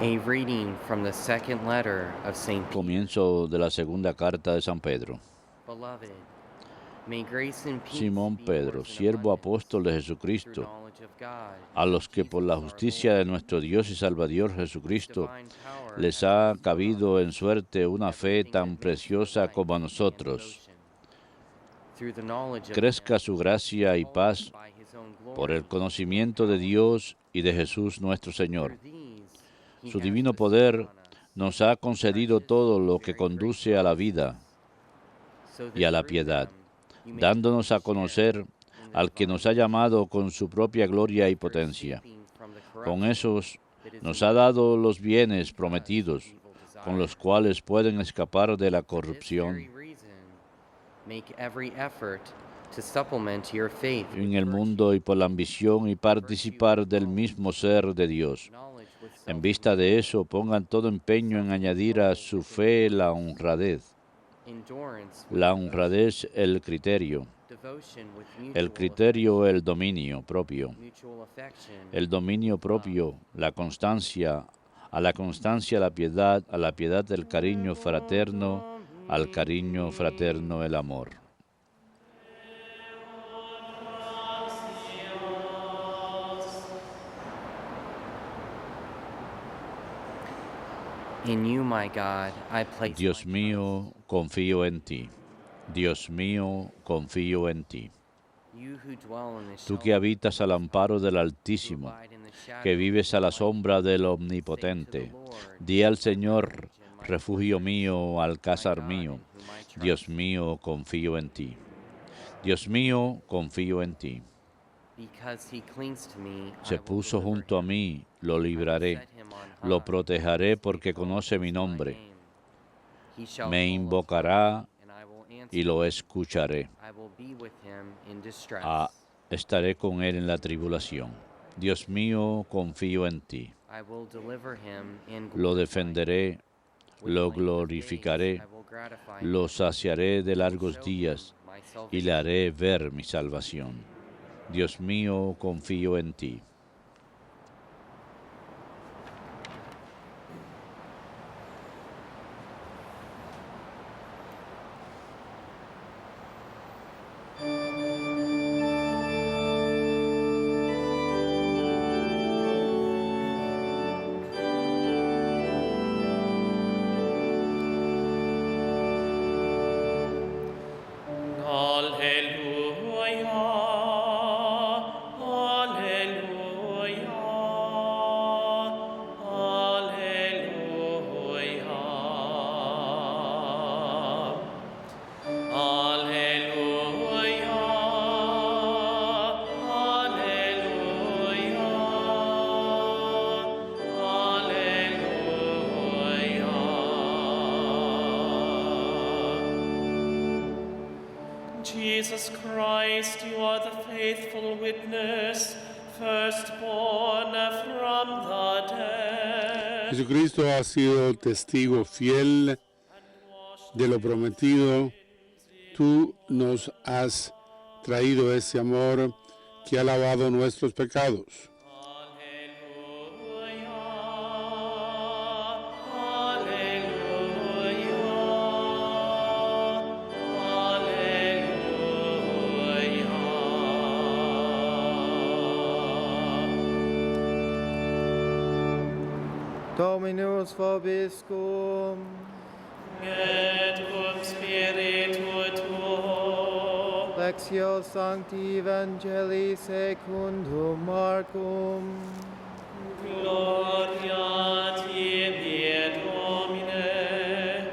A reading from the second letter of St. Peter. Comienzo de la segunda carta de San Pedro. Beloved, may grace and peace Simón be Pedro, yours in siervo abundance apóstol de through Jesucristo, knowledge of God a and of los que por la Jesus our justicia de Lord, nuestro Dios y Salvador whose Jesucristo divine power les has ha bestowed on cabido en us suerte una fe everything tan that makes for preciosa life como a and nosotros. devotion, through the knowledge of Crezca Him su who gracia y called us paz by His own por el glory and conocimiento de power. Dios y de Jesús nuestro Through Señor. these He Su has divino bestowed poder on us nos ha concedido precious todo and lo que very great conduce a la vida promises, so y that a la through piedad, them you may dándonos truly a share conocer in the al que divine nos ha nature, llamado con su propia gloria y after potencia. escaping from the Con corruption esos that is nos in ha the dado world los bienes because of prometidos, evil con los desire. cuales pueden escapar de la For this very corrupción reason, make every effort to supplement your faith with en el virtue, mundo y por la ambición y virtue participar with del knowledge, mismo ser de Dios. knowledge with En vista de self-control, eso, pongan todo empeño en añadir a self-control su with fe la endurance, honradez, endurance with la devotion, honradez devotion with el mutual criterio affection, el dominio propio, mutual affection el dominio with love. propio, la constancia, a la constancia a la piedad el cariño Verbum fraterno, al cariño Domini. fraterno el amor. In you, my God, I place Dios my trust. mío, confío en ti. Dios mío, confío en ti. You who dwell in the Tú que shelter of the habitas al Most amparo del High, who Altísimo, abide in the que shadow of the vives a la Almighty, sombra del say to the Omnipotente, Lord, di al my Señor, refuge and my refugio fortress, mío, my alcázar God mío. in whom I Dios trust. mío, confío en ti. Dios mío, confío en ti. Because he clings to me, I Se will puso deliver junto a him. mí, lo I will libraré, set him on lo high, protegeré because he porque calls conoce mi upon my nombre. name. He shall Me call upon invocará me, and I will y answer lo him. escucharé. I will be with him in distress. Estaré con él en la tribulación. Dios mío, confío en ti. I will deliver him and Lo glorify him. defenderé, With lo length of days glorificaré, I will gratify lo him. saciaré de I will largos show días him my y le salvation. haré ver mi salvación. Dios mío, confío en ti. Alleluia, alleluia, alleluia. Alleluia, alleluia. Jesus Christ, you are the faithful witness, firstborn from the dead. Jesucristo ha sido testigo fiel de lo prometido. Tú nos has traído ese amor que ha lavado nuestros pecados. Alleluia, alleluia. Dominus vobiscum, Et cum spiritu tuo. Lectio Sancti Evangelii secundum Marcum. Gloria tibi, Domine.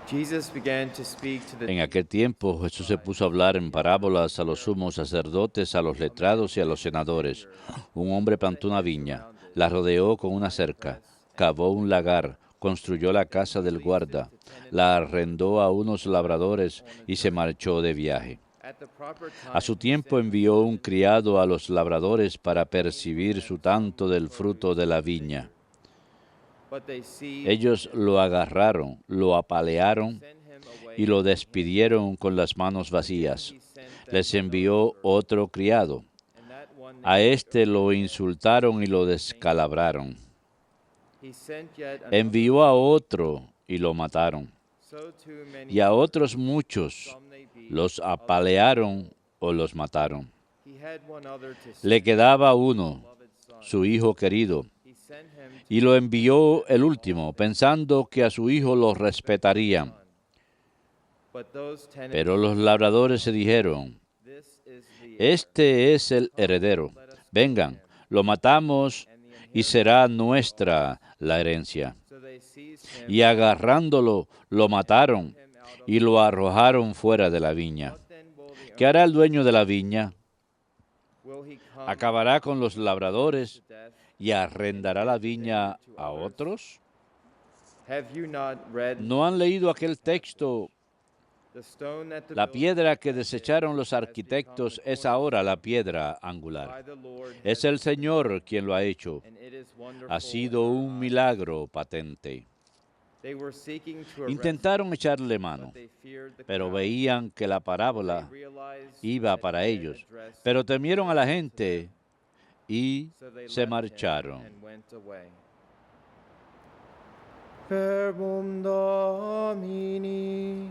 Jesus began to speak to the En aquel tiempo Jesús se puso a hablar en parábolas a los sumos sacerdotes, a los letrados y a los senadores. Un hombre plantó una viña, la rodeó con una cerca, cavó un lagar, construyó la casa del guarda, la arrendó a unos labradores y se marchó de viaje. A su tiempo envió un criado a los labradores para percibir su tanto del fruto de la viña. Ellos lo agarraron, lo apalearon y lo despidieron con las manos vacías. Les envió otro criado. A éste lo insultaron y lo descalabraron. He sent yet Envió a otro y lo mataron. so too many Y a otros muchos some they be. los apalearon o los mataron. He had one other to Le send, quedaba uno, beloved son. su hijo querido, He sent him to y lo envió el último, pensando que a su hijo lo respetarían. but those tenants, Pero los labradores se dijeron, this is the este es el heredero. Vengan, lo matamos y será nuestra la herencia. so they seized him, Y agarrándolo, lo mataron him out of y lo arrojaron fuera de la viña. what then will the ¿Qué hará el dueño de la viña? will he come ¿Acabará con los labradores to death? y arrendará la viña a otros? Have you not read ¿No han leído aquel texto? the stone that the La builders piedra que desecharon los arquitectos es ahora la piedra by angular. the Lord Es el Señor quien lo ha hecho. and it is wonderful Ha sido in our un eyes. milagro patente. They were seeking to arrest Intentaron echarle him, mano, but they feared the pero crowd. veían que la They parábola realized iba that para he had ellos. addressed Pero temieron a la them. gente y So they se left him marcharon. and went away. Verbum Domini.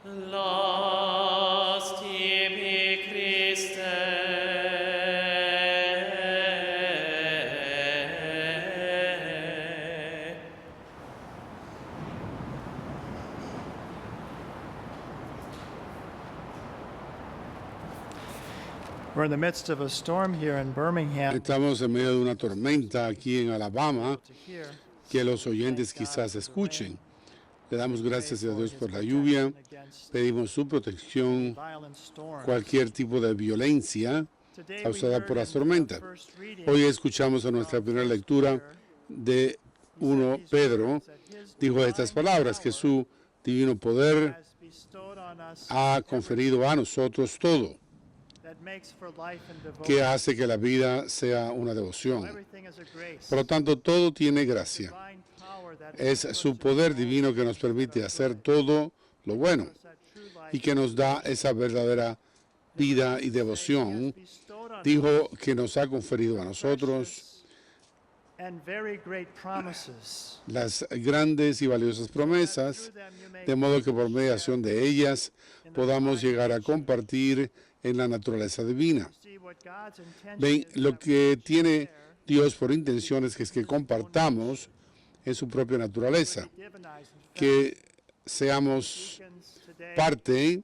Laus tibi Christe. We're in the midst of a storm here in Birmingham. Estamos en medio de una tormenta aquí en Alabama To hear, que los oyentes quizás escuchen. Le damos gracias a Dios por la lluvia, pedimos su protección, violent storm. cualquier tipo de violencia Today we causada heard por las in the tormentas. first reading Hoy escuchamos en nuestra primera lectura de 1 Pedro, dijo estas palabras, que su divino poder has bestowed on us ha conferido a nosotros todo, that makes for life and devotion. que hace que la vida sea una devoción. Everything is a grace. Por lo tanto, todo tiene gracia. Divine power that Es su poder divino que nos permite hacer todo lo bueno that true life y que nos da esa verdadera vida y devoción. bestowed on Dijo que nos ha conferido a nosotros and very great promises. las grandes y valiosas promesas, Through them you may de modo que por mediación de ellas podamos llegar a compartir en la naturaleza divina. see what God's intention Ven, is lo that que tiene Dios por intención es que compartamos en su propia naturaleza, divinized and que seamos deacons today parte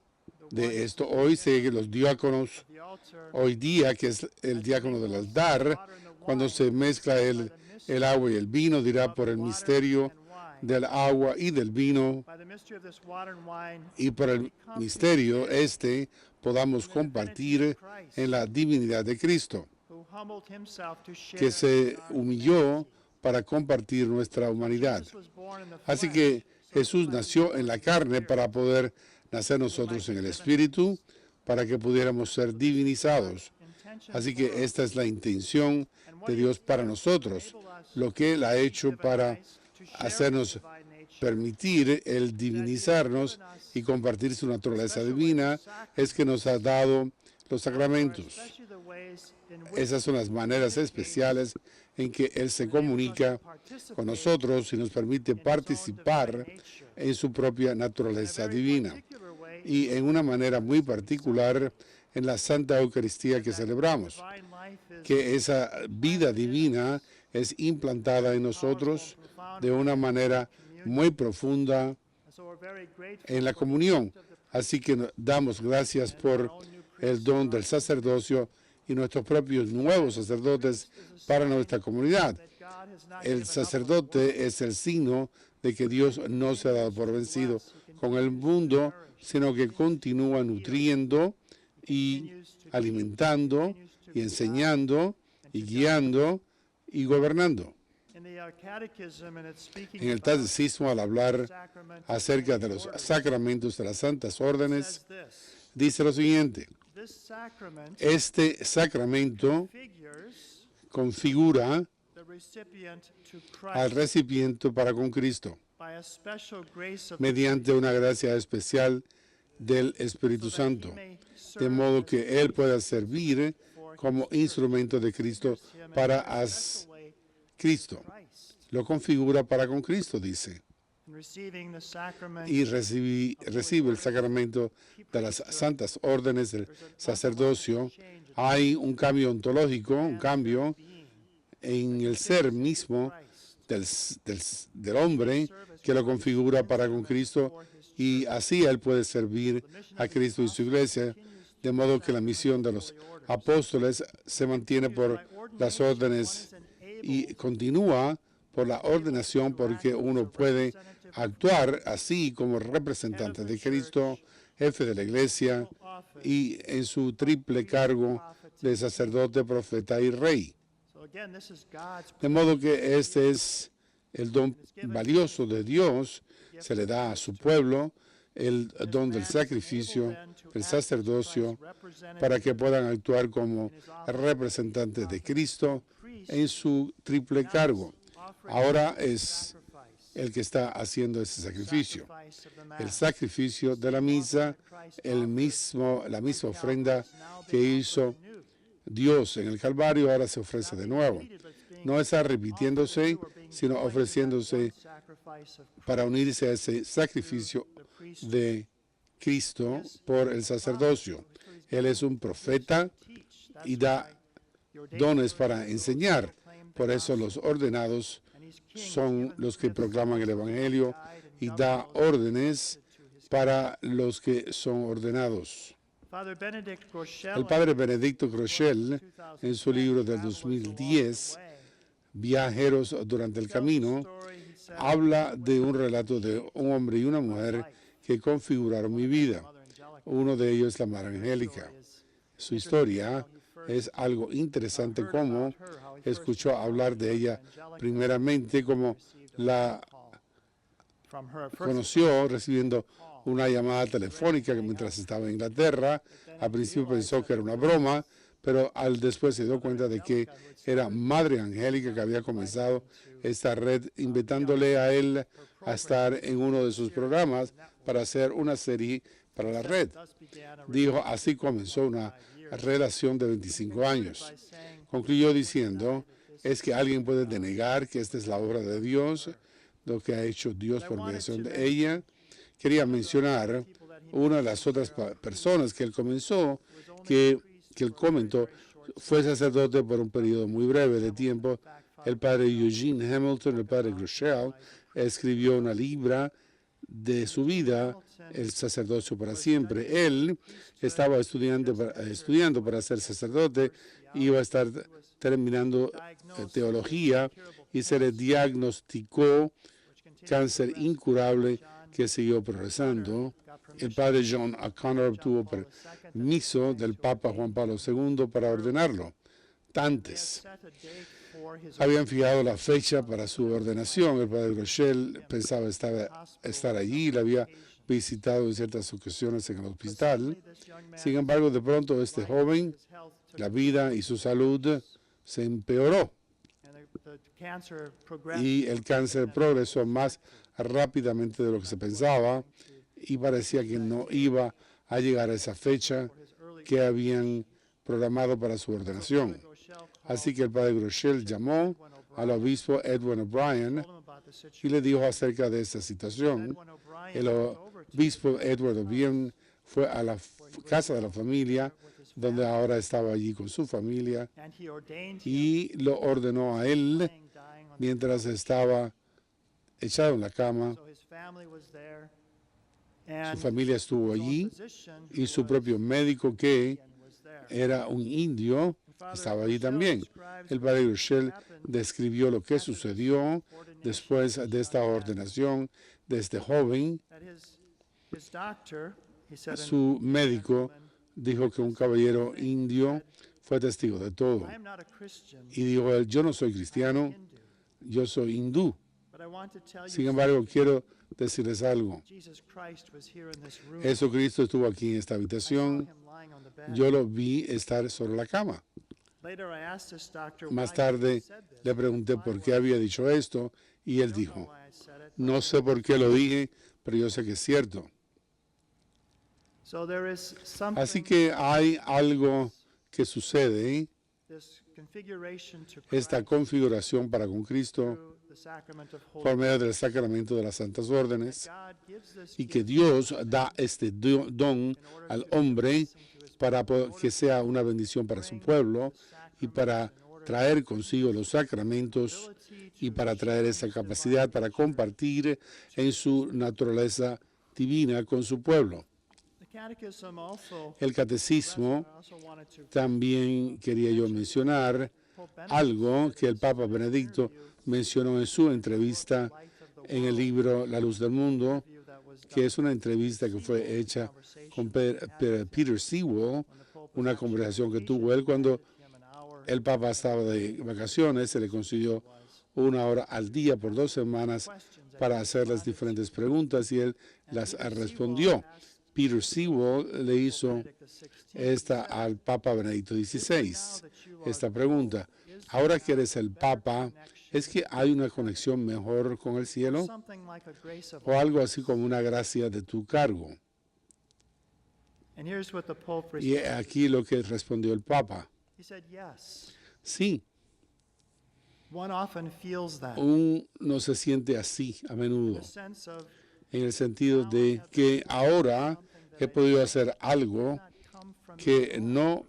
de esto. Hoy sé que los diáconos, the altar hoy día, que es el diácono del altar, cuando se mezcla el agua y el vino, dirá por el misterio del agua y del vino, by the mystery of this water and wine y por el misterio podamos compartir en la divinidad de Cristo, who humbled himself to share que se in our humilló para compartir nuestra humanidad. Jesus was born in the Así flesh, que Jesús nació en la carne para poder nacer nosotros en el Espíritu, para que pudiéramos ser divinizados. intention Así que esta es la intención de Dios para nosotros, lo que Él ha hecho para hacernos divine nature. permitir el divinizarnos y compartir su naturaleza divina, es que nos ha dado los sacramentos. Especially the ways in which Esas son las maneras especiales en que Él se comunica con nosotros y nos permite participar en su propia naturaleza divina. particular way Y en una manera muy particular en la Santa Eucaristía que celebramos, divine life is que esa vida divina es implantada en nosotros de una manera muy profunda and so we're very grateful en la comunión. Así que damos gracias por el don del sacerdocio y nuestros propios nuevos sacerdotes para nuestra comunidad. that God has not El given up sacerdote es el signo de que Dios no se ha dado por vencido con el mundo, sino que continúa nutriendo y alimentando y enseñando y guiando y gobernando. in the catechism and it's speaking En el about catecismo, al hablar sacrament acerca de los sacramentos de las santas órdenes, says this. dice lo siguiente: This sacrament este sacramento figures configura the recipient to al Christ recipiente para con Cristo by a special grace of mediante una gracia especial del Espíritu Santo, may de serve modo que Él pueda servir como instrumento de Cristo para special way Cristo. Christ. lo configura para con Cristo, dice, and receiving the sacrament y recibe el sacramento de las santas órdenes del sacerdocio. Hay un cambio ontológico, un cambio en el ser mismo del hombre que lo configura para con Cristo, y así él puede servir a Cristo y su iglesia, de modo que la misión de los apóstoles se mantiene por las órdenes y continúa por la ordenación, porque uno puede actuar así como representante de Cristo, jefe de la iglesia, y en su triple cargo de sacerdote, profeta y rey. So again, this is God's De modo que este es el don valioso de Dios, se le da a su pueblo el don del sacrificio, el sacerdocio, para que puedan actuar como representantes de Cristo en su triple cargo. Ahora es el que está haciendo ese sacrificio. El sacrificio de la misa, la misma ofrenda que hizo Dios en el Calvario, ahora se ofrece de nuevo. No está repitiéndose, sino ofreciéndose para unirse a ese sacrificio de Cristo por el sacerdocio. Él es un profeta y da dones para enseñar. Por eso los ordenados son los que proclaman el Evangelio y da órdenes para los que son ordenados. El padre Benedicto Groeschel, en su libro del 2010, Viajeros durante el Camino, habla de un relato de un hombre y una mujer que configuraron mi vida. Uno de ellos es la Madre Angélica. Su historia es algo interesante, como escuchó hablar de ella primeramente, como la conoció recibiendo una llamada telefónica mientras estaba en Inglaterra. Al principio pensó que era una broma, pero después se dio cuenta de que era Madre Angélica, que había comenzado esta red invitándole a él a estar en uno de sus programas para hacer una serie para la red. Dijo, así comenzó una relación de 25 años. Concluyó diciendo, es que alguien puede denegar que esta es la obra de Dios, lo que ha hecho Dios por mediación de ella. Quería mencionar una de las otras personas que él comenzó, que él comentó, fue sacerdote por un periodo muy breve de tiempo. El padre Eugene Hamilton, el padre Groeschel, escribió una libra de su vida, El sacerdocio para siempre. Él estaba estudiando para ser sacerdote, iba a estar terminando teología, y se le diagnosticó cáncer incurable que siguió progresando. El padre John O'Connor obtuvo permiso del Papa Juan Pablo II para ordenarlo. Antes habían fijado la fecha para su ordenación. El padre Groeschel pensaba estar allí, le había visitado en ciertas ocasiones en el hospital. Sin embargo, de pronto este joven, la vida y su salud se empeoró, y el cáncer progresó más rápidamente de lo que se pensaba, y parecía que no iba a llegar a esa fecha que habían programado para su ordenación. Así que el padre Groeschel llamó al obispo Edwin O'Brien y le dijo acerca de esta situación. El obispo Edward O'Brien fue a la casa de la familia, donde ahora estaba allí con su familia, y lo ordenó a él mientras estaba echado en la cama. Su familia estuvo allí, y su propio médico, que era un indio, estaba allí también. El padre Groeschel describió lo que sucedió después de esta ordenación de este joven. Su médico dijo que un caballero indio fue testigo de todo. Y dijo él, yo no soy cristiano, yo soy hindú. Sin embargo, quiero decirles algo. Jesucristo estuvo aquí en esta habitación. Yo lo vi estar sobre la cama. Más tarde le pregunté por qué había dicho esto, y él dijo, no sé por qué lo dije, pero yo sé que es cierto. Así que hay algo que sucede, esta configuración para con Cristo por medio del sacramento de las santas órdenes, God gives this y gift que Dios da este don al hombre para que sea una bendición para su pueblo y para traer consigo los sacramentos y para traer esa capacidad para compartir en su naturaleza divina con su pueblo. The Catechism also, El catecismo I also wanted to también quería yo mencionar algo que el Papa Benedicto mencionó en su entrevista en el libro La Luz del Mundo, view that was que es una entrevista que fue hecha con Peter Sewell, una conversación que tuvo él cuando him an hour el Papa estaba de vacaciones. Se le concedió una hora al día por 2 semanas para hacer las diferentes preguntas y él las respondió. Peter Sewell le hizo esta al Papa Benedicto XVI, esta pregunta: ahora que eres el Papa, ¿es que hay una conexión mejor con el cielo? something like a grace of O algo así como una gracia de tu cargo. And here's what the Pope Y responded. aquí lo que respondió el Papa: He said, yes. sí, One often feels that. uno se siente así a menudo, The sense of en el sentido de que ahora he podido hacer algo not come from que no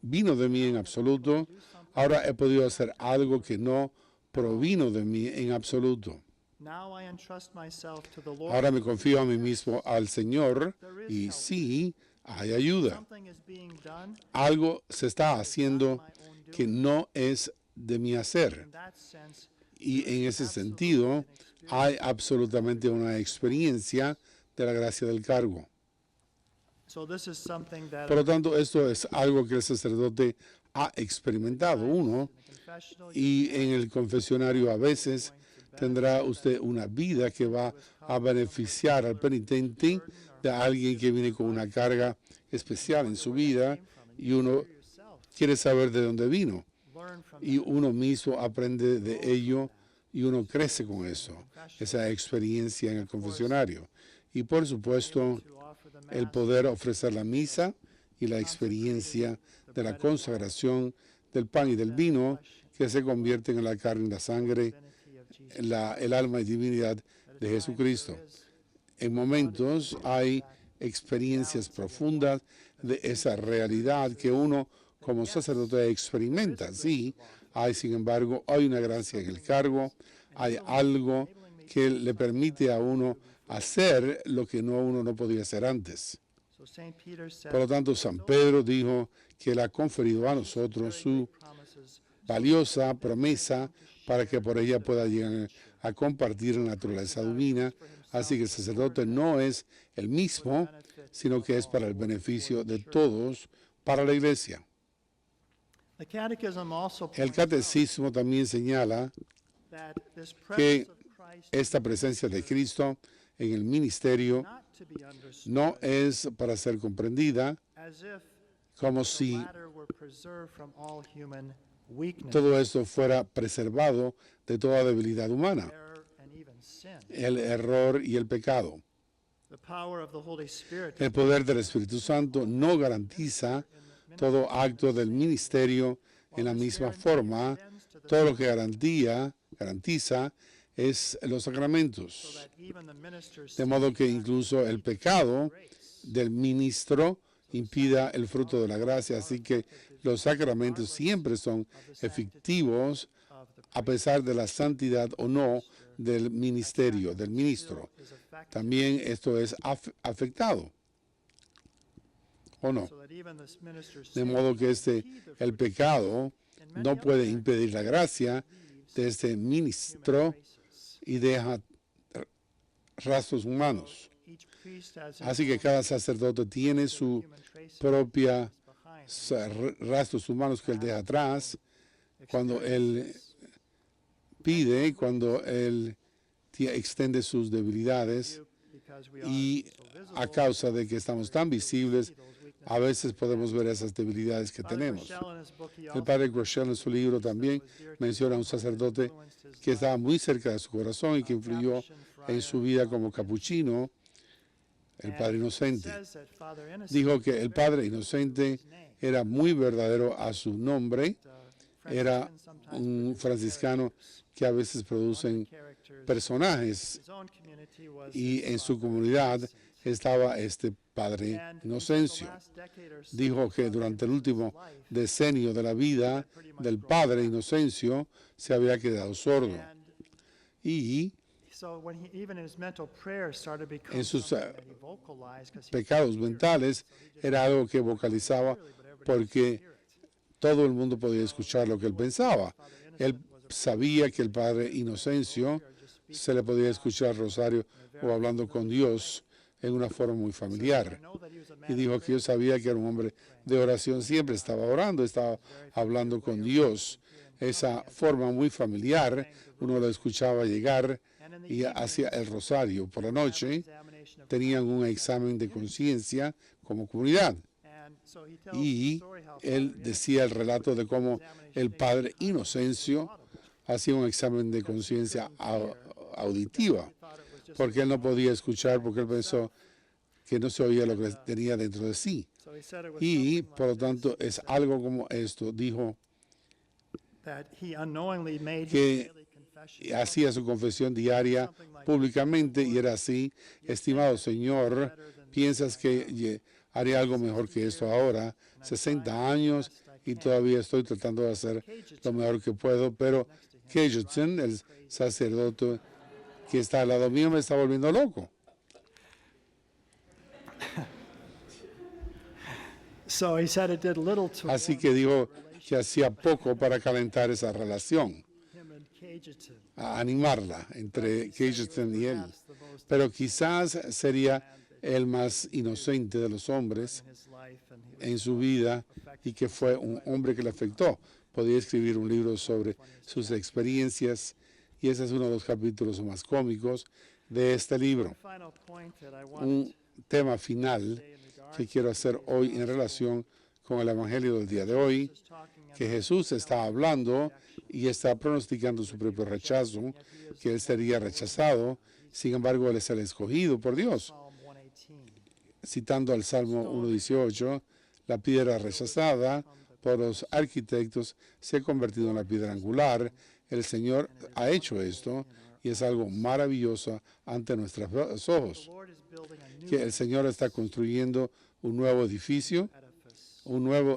vino de mí en absoluto. Ahora he podido hacer algo que no provino de mí en absoluto. now I entrust myself to the Lord. Ahora me confío a mí mismo al Señor y sí, hay ayuda. Something is being done Algo se está haciendo que no es de mi hacer. in that sense. Y en ese sentido hay absolutamente una experiencia de la gracia del cargo. So this is something that Por lo tanto, esto es algo que el sacerdote ha experimentado uno, the confessional y en el confesionario a veces tendrá usted una vida que va a beneficiar al penitente de alguien que viene con una carga especial en su vida y uno yourself quiere saber de dónde vino learn from y uno mismo aprende de ello y uno crece con eso, esa experiencia en el confesionario. Y por supuesto, to offer the el mass poder ofrecer la misa y la experiencia de la consagración del pan y del vino que se convierten en la carne y la sangre, divinity of Jesus. el alma y divinidad de Jesucristo. En momentos hay experiencias profundas de esa realidad que uno como sacerdote experimenta. Sí, hay, sin embargo, hay una gracia en el cargo, hay algo que le permite a uno hacer lo que uno no podía hacer antes. So St. Peter said, Por lo tanto, San Pedro dijo que él ha conferido a nosotros su promises valiosa promesa para que por ella pueda llegar a compartir la naturaleza divina. Así que el sacerdote no es el mismo, sino que es para el beneficio de todos, para la iglesia. The Catechism also El points catecismo también señala that this que presence of Christ esta presencia de Cristo en el ministerio not to be understood no es para ser comprendida as if como the si latter were preserved from all human weakness, todo esto fuera preservado de toda debilidad humana, error, and even sin. el error y el pecado. The power of the Holy Spirit El poder del Espíritu Santo no garantiza todo acto del ministerio en la misma forma. Todo lo que garantiza es los so sacramentos. that even the minister's De modo que incluso el pecado del ministro impida el fruto de la gracia. Así que los sacramentos siempre son efectivos of the a pesar de la santidad o no del ministerio, del ministro. is effective, También esto es afectado, ¿o no? so that even this minister's De sin modo que el pecado in many no other puede aspects impedir la gracia de este ministro traces. y deja rastros humanos. Each priest has his Así que own cada sacerdote tiene su human traces propia behind. rastros humanos que él deja atrás cuando él pide, cuando él extiende sus debilidades, Because we are y so visible, a causa de que estamos tan visibles, those weaknesses. a veces podemos ver esas debilidades que Father tenemos. Rochelle, in his book, he El also padre Groeschel en su libro también menciona a un sacerdote que estaba muy cerca de su corazón y que influyó en su vida como capuchino, el padre Inocente. says that Father Innocent, Dijo que el padre Inocente era muy verdadero a su nombre, era un franciscano que a veces producen characters. personajes, His own community was y his en su father, comunidad Jesus. estaba este padre And he spent the Inocencio. last decade or so Dijo que of durante el his último life, decenio de la vida del padre Inocencio se había quedado sordo. and Y so when he, even his mental prayers started becoming en sus something that he vocalized, 'cause he pecados couldn't hear. mentales era algo que vocalizaba porque todo el mundo podía escuchar lo que él pensaba. Él sabía que el padre Inocencio se le podía escuchar al rosario o hablando con Dios en una forma muy familiar. Y dijo que yo sabía que era un hombre de oración, siempre estaba orando, estaba hablando con Dios. Esa forma muy familiar, uno lo escuchaba llegar y hacía el rosario. Por la noche tenían un examen de conciencia como comunidad. Y él decía el relato de cómo el padre Inocencio hacía un examen de conciencia auditiva, porque él no podía escuchar, porque él pensó que no se oía lo que tenía dentro de sí. Y por lo tanto es algo como esto, dijo que hacía su confesión diaria públicamente y era así: estimado Señor, ¿piensas que haré algo mejor que esto ahora? 60 años y todavía estoy tratando de hacer lo mejor que puedo, pero Cajetan, el sacerdote que está al lado mío, me está volviendo loco. So he said it did little to Así que dijo que hacía poco para calentar esa relación, him and Cajetan. a animarla entre Cajetan y él. Pero quizás sería el más inocente de los hombres His life, and he was en su vida y que fue un hombre que le afectó. Podía escribir un libro sobre sus experiencias y ese es uno de los capítulos más cómicos de este libro. final point that I Un wanted tema final que quiero hacer hoy en relación con el Evangelio del día de hoy, que Jesús está hablando y está pronosticando su propio rechazo, que él sería rechazado, sin embargo él es el escogido por Dios. Psalm 118. Citando al Salmo 1:18, la piedra rechazada por los arquitectos se ha convertido en la piedra angular. El Señor ha hecho esto y es algo maravilloso ante nuestros ojos. The Lord is building a new Que el Señor está construyendo un nuevo edificio,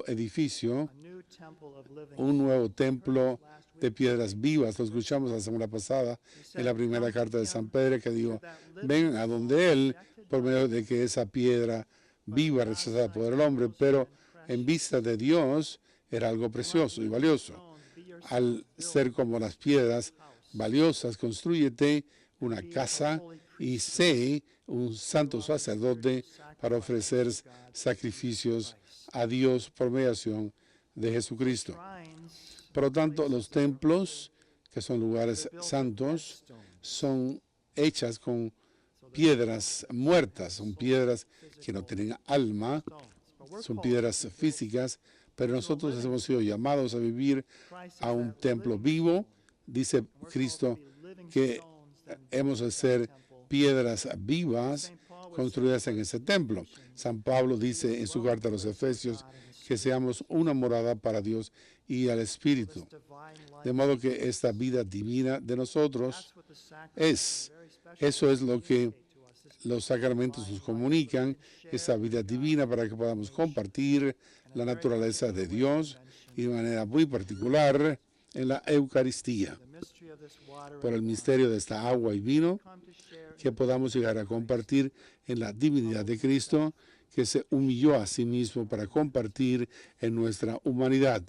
edifice, a new temple of living. un nuevo templo de piedras vivas. Lo escuchamos la semana pasada en la primera carta de San Pedro, que dijo: ven a donde Él, por medio de que esa piedra viva rechazada por el hombre, pero en vista de Dios era algo precioso y valioso. Al ser como las piedras valiosas, constrúyete una casa y sé un santo sacerdote para ofrecer sacrificios a Dios por mediación de Jesucristo. Shrines Por lo tanto, los templos, que son lugares santos, son hechas con piedras muertas, son piedras que no tienen alma, son piedras físicas, pero nosotros hemos sido llamados a vivir a un templo vivo. Dice Cristo que hemos de ser piedras vivas construidas en ese templo. San Pablo dice en su carta a los Efesios que seamos una morada para Dios y al Espíritu. De modo que esta vida divina de nosotros eso es lo que los sacramentos nos comunican, esa vida divina para que podamos compartir la naturaleza de Dios y de manera muy particular en la Eucaristía. Por el misterio de esta agua y vino, que podamos llegar a compartir en la divinidad de Cristo, que se humilló a sí mismo para compartir en nuestra humanidad.